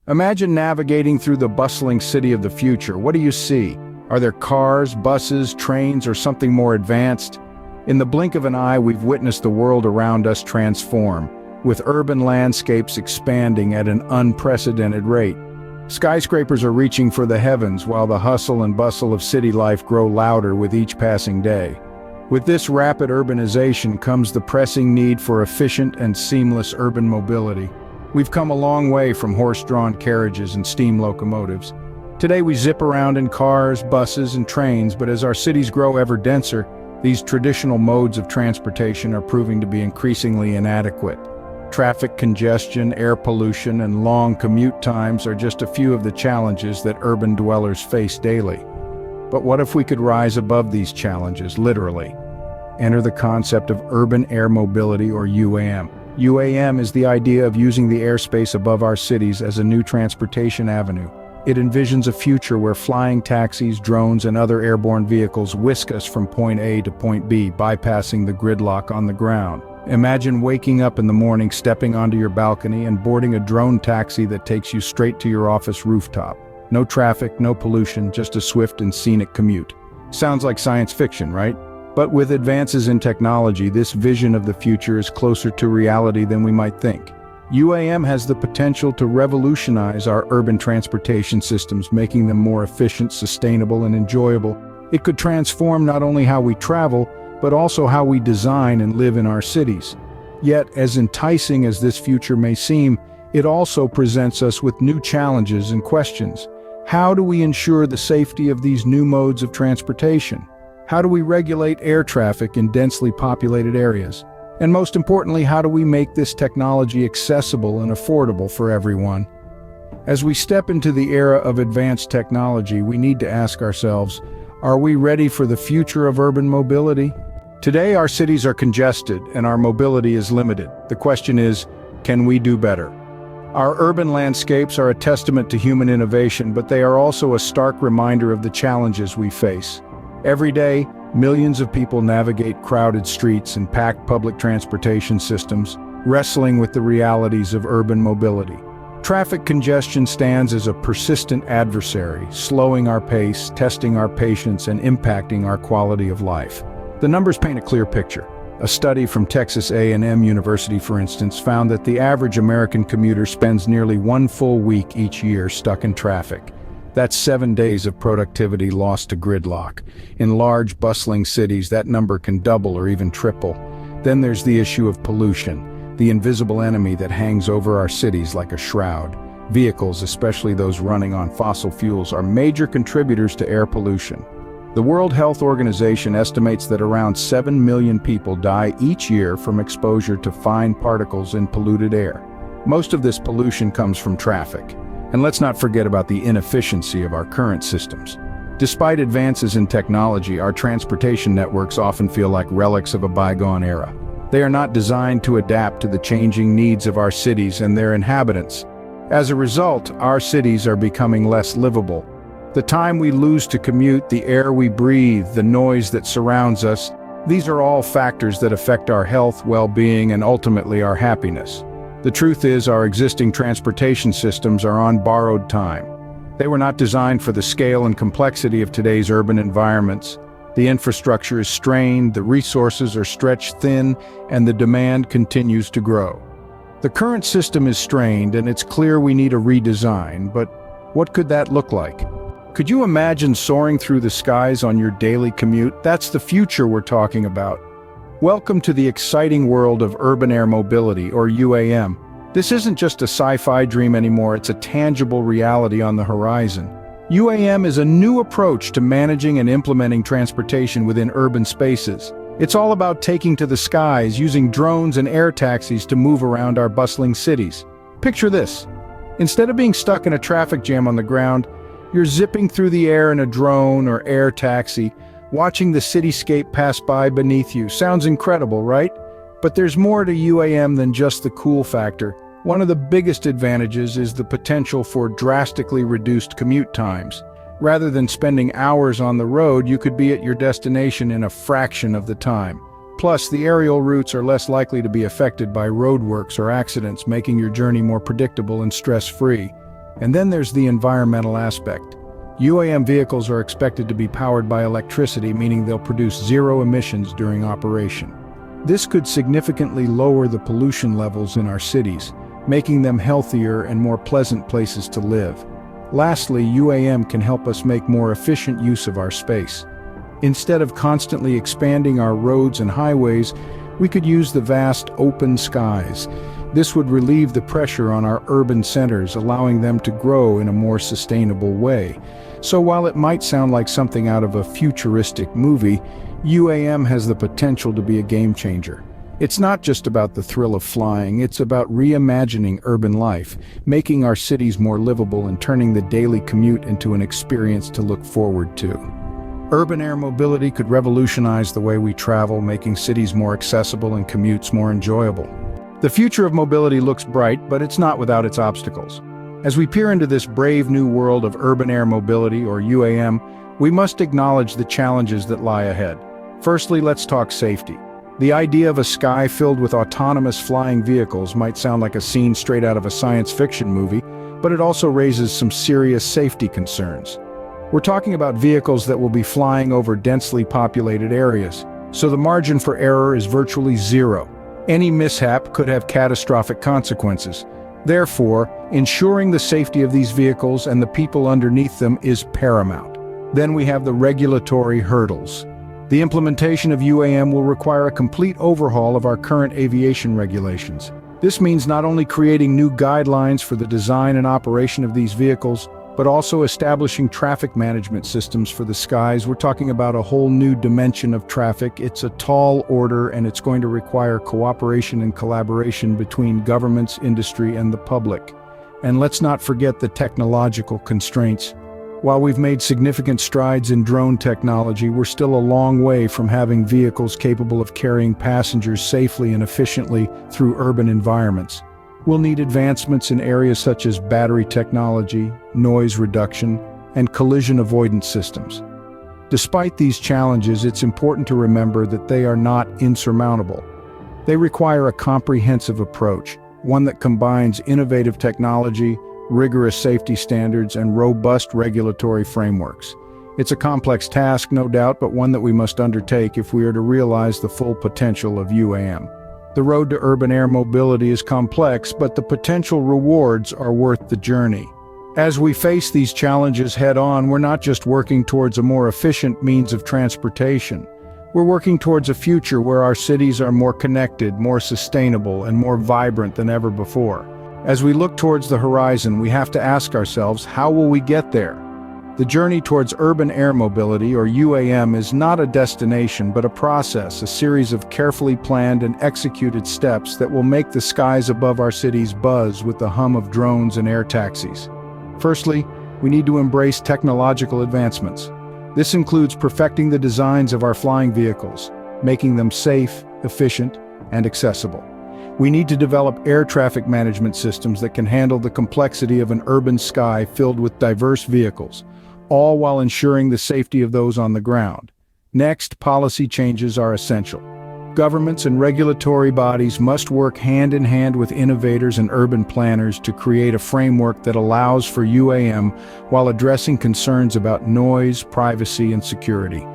Imagine navigating through the bustling city of the future. What do you see? Are there cars, buses, trains, or something more advanced? In the blink of an eye, we've witnessed the world around us transform, with urban landscapes expanding at an unprecedented rate. Skyscrapers are reaching for the heavens, while the hustle and bustle of city life grow louder with each passing day. With this rapid urbanization comes the pressing need for efficient and seamless urban mobility. We've come a long way from horse-drawn carriages and steam locomotives. Today we zip around in cars, buses, and trains, but as our cities grow ever denser, these traditional modes of transportation are proving to be increasingly inadequate. Traffic congestion, air pollution, and long commute times are just a few of the challenges that urban dwellers face daily. But what if we could rise above these challenges, literally? Enter the concept of urban air mobility, or UAM. UAM is the idea of using the airspace above our cities as a new transportation avenue. It envisions a future where flying taxis, drones, and other airborne vehicles whisk us from point A to point B, bypassing the gridlock on the ground. Imagine waking up in the morning, stepping onto your balcony, and boarding a drone taxi that takes you straight to your office rooftop. No traffic, no pollution, just a swift and scenic commute. Sounds like science fiction, right? But with advances in technology, this vision of the future is closer to reality than we might think. UAM has the potential to revolutionize our urban transportation systems, making them more efficient, sustainable, and enjoyable. It could transform not only how we travel, but also how we design and live in our cities. Yet, as enticing as this future may seem, it also presents us with new challenges and questions. How do we ensure the safety of these new modes of transportation? How do we regulate air traffic in densely populated areas? And most importantly, how do we make this technology accessible and affordable for everyone? As we step into the era of advanced technology, we need to ask ourselves, are we ready for the future of urban mobility? Today, our cities are congested and our mobility is limited. The question is, can we do better? Our urban landscapes are a testament to human innovation, but they are also a stark reminder of the challenges we face. Every day, millions of people navigate crowded streets and packed public transportation systems, wrestling with the realities of urban mobility. Traffic congestion stands as a persistent adversary, slowing our pace, testing our patience, and impacting our quality of life. The numbers paint a clear picture. A study from Texas A&M University, for instance, found that the average American commuter spends nearly one full week each year stuck in traffic. That's 7 days of productivity lost to gridlock. In large, bustling cities, that number can double or even triple. Then there's the issue of pollution, the invisible enemy that hangs over our cities like a shroud. Vehicles, especially those running on fossil fuels, are major contributors to air pollution. The World Health Organization estimates that around 7 million people die each year from exposure to fine particles in polluted air. Most of this pollution comes from traffic. And let's not forget about the inefficiency of our current systems. Despite advances in technology, our transportation networks often feel like relics of a bygone era. They are not designed to adapt to the changing needs of our cities and their inhabitants. As a result, our cities are becoming less livable. The time we lose to commute, the air we breathe, the noise that surrounds us, these are all factors that affect our health, well-being, and ultimately our happiness. The truth is, our existing transportation systems are on borrowed time. They were not designed for the scale and complexity of today's urban environments. The infrastructure is strained, the resources are stretched thin, and the demand continues to grow. The current system is strained, and it's clear we need a redesign, but what could that look like? Could you imagine soaring through the skies on your daily commute? That's the future we're talking about. Welcome to the exciting world of urban air mobility, or UAM. This isn't just a sci-fi dream anymore, it's a tangible reality on the horizon. UAM is a new approach to managing and implementing transportation within urban spaces. It's all about taking to the skies, using drones and air taxis to move around our bustling cities. Picture this. Instead of being stuck in a traffic jam on the ground, you're zipping through the air in a drone or air taxi, watching the cityscape pass by beneath you. Sounds incredible, right? But there's more to UAM than just the cool factor. One of the biggest advantages is the potential for drastically reduced commute times. Rather than spending hours on the road, you could be at your destination in a fraction of the time. Plus, the aerial routes are less likely to be affected by roadworks or accidents, making your journey more predictable and stress-free. And then there's the environmental aspect. UAM vehicles are expected to be powered by electricity, meaning they'll produce zero emissions during operation. This could significantly lower the pollution levels in our cities, making them healthier and more pleasant places to live. Lastly, UAM can help us make more efficient use of our space. Instead of constantly expanding our roads and highways, we could use the vast open skies. This would relieve the pressure on our urban centers, allowing them to grow in a more sustainable way. So while it might sound like something out of a futuristic movie, UAM has the potential to be a game changer. It's not just about the thrill of flying, it's about reimagining urban life, making our cities more livable and turning the daily commute into an experience to look forward to. Urban air mobility could revolutionize the way we travel, making cities more accessible and commutes more enjoyable. The future of mobility looks bright, but it's not without its obstacles. As we peer into this brave new world of urban air mobility, or UAM, we must acknowledge the challenges that lie ahead. Firstly, let's talk safety. The idea of a sky filled with autonomous flying vehicles might sound like a scene straight out of a science fiction movie, but it also raises some serious safety concerns. We're talking about vehicles that will be flying over densely populated areas, so the margin for error is virtually zero. Any mishap could have catastrophic consequences. Therefore, ensuring the safety of these vehicles and the people underneath them is paramount. Then we have the regulatory hurdles. The implementation of UAM will require a complete overhaul of our current aviation regulations. This means not only creating new guidelines for the design and operation of these vehicles, but also establishing traffic management systems for the skies. We're talking about a whole new dimension of traffic. It's a tall order, and it's going to require cooperation and collaboration between governments, industry, and the public. And let's not forget the technological constraints. While we've made significant strides in drone technology, we're still a long way from having vehicles capable of carrying passengers safely and efficiently through urban environments. We'll need advancements in areas such as battery technology, noise reduction, and collision avoidance systems. Despite these challenges, it's important to remember that they are not insurmountable. They require a comprehensive approach, one that combines innovative technology, rigorous safety standards, and robust regulatory frameworks. It's a complex task, no doubt, but one that we must undertake if we are to realize the full potential of UAM. The road to urban air mobility is complex, but the potential rewards are worth the journey. As we face these challenges head-on, we're not just working towards a more efficient means of transportation. We're working towards a future where our cities are more connected, more sustainable, and more vibrant than ever before. As we look towards the horizon, we have to ask ourselves, how will we get there? The journey towards urban air mobility, or UAM, is not a destination but a process, a series of carefully planned and executed steps that will make the skies above our cities buzz with the hum of drones and air taxis. Firstly, we need to embrace technological advancements. This includes perfecting the designs of our flying vehicles, making them safe, efficient, and accessible. We need to develop air traffic management systems that can handle the complexity of an urban sky filled with diverse vehicles, all while ensuring the safety of those on the ground. Next, policy changes are essential. Governments and regulatory bodies must work hand in hand with innovators and urban planners to create a framework that allows for UAM while addressing concerns about noise, privacy, and security.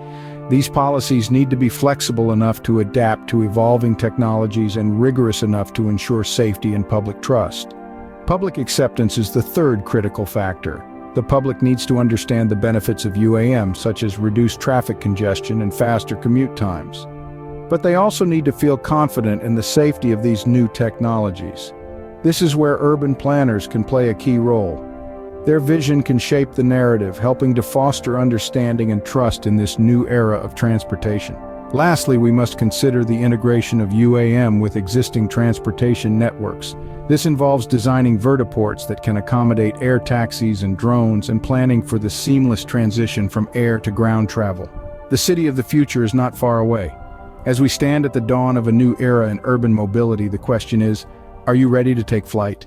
These policies need to be flexible enough to adapt to evolving technologies and rigorous enough to ensure safety and public trust. Public acceptance is the third critical factor. The public needs to understand the benefits of UAM, such as reduced traffic congestion and faster commute times. But they also need to feel confident in the safety of these new technologies. This is where urban planners can play a key role. Their vision can shape the narrative, helping to foster understanding and trust in this new era of transportation. Lastly, we must consider the integration of UAM with existing transportation networks. This involves designing vertiports that can accommodate air taxis and drones, and planning for the seamless transition from air to ground travel. The city of the future is not far away. As we stand at the dawn of a new era in urban mobility, the question is, are you ready to take flight?